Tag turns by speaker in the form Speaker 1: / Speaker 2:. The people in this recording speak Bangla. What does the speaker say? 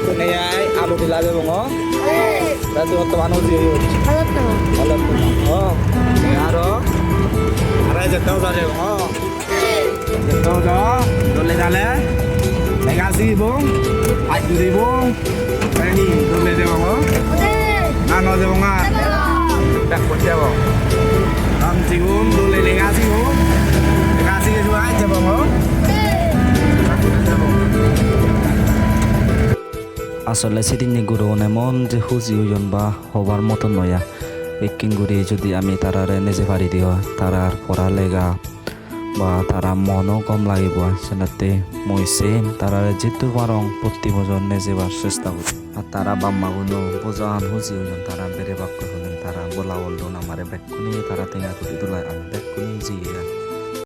Speaker 1: Kunayay, amo dilale mo ngo. Dati mo tamano diyo. Alam mo. Oh. Yaro. Aray jatao sa diyo ngo. Jatao da. Dole dale. Negasi bong. Ay duri bong. Kani dole diyo ngo. Ano diyo nga. Tak po diyo. Am sigum dole negasi bong. Negasi ke juga aja bong ngo. আসলে সেদিন গুরু এমন যে হুজি ওজন বা হবার মতো নয়া একদিন গুড়ি যদি আমি তারারে নিজে পারি দিও তারার পড়ালেগা বা তারা মনও কম লাগিব সেনাতে মই সেম তারারে যেহেতু পারং প্রতি বছর নিজেবার চেষ্টা করি আর তারা বাম্মাগুলো বোঝান হুজি ওজন তারা বেড়ে বাক্য শুনে তারা বলা বললো না আমারে ব্যাগ তারা টেঙা তুলি তোলায় আমি ব্যাগ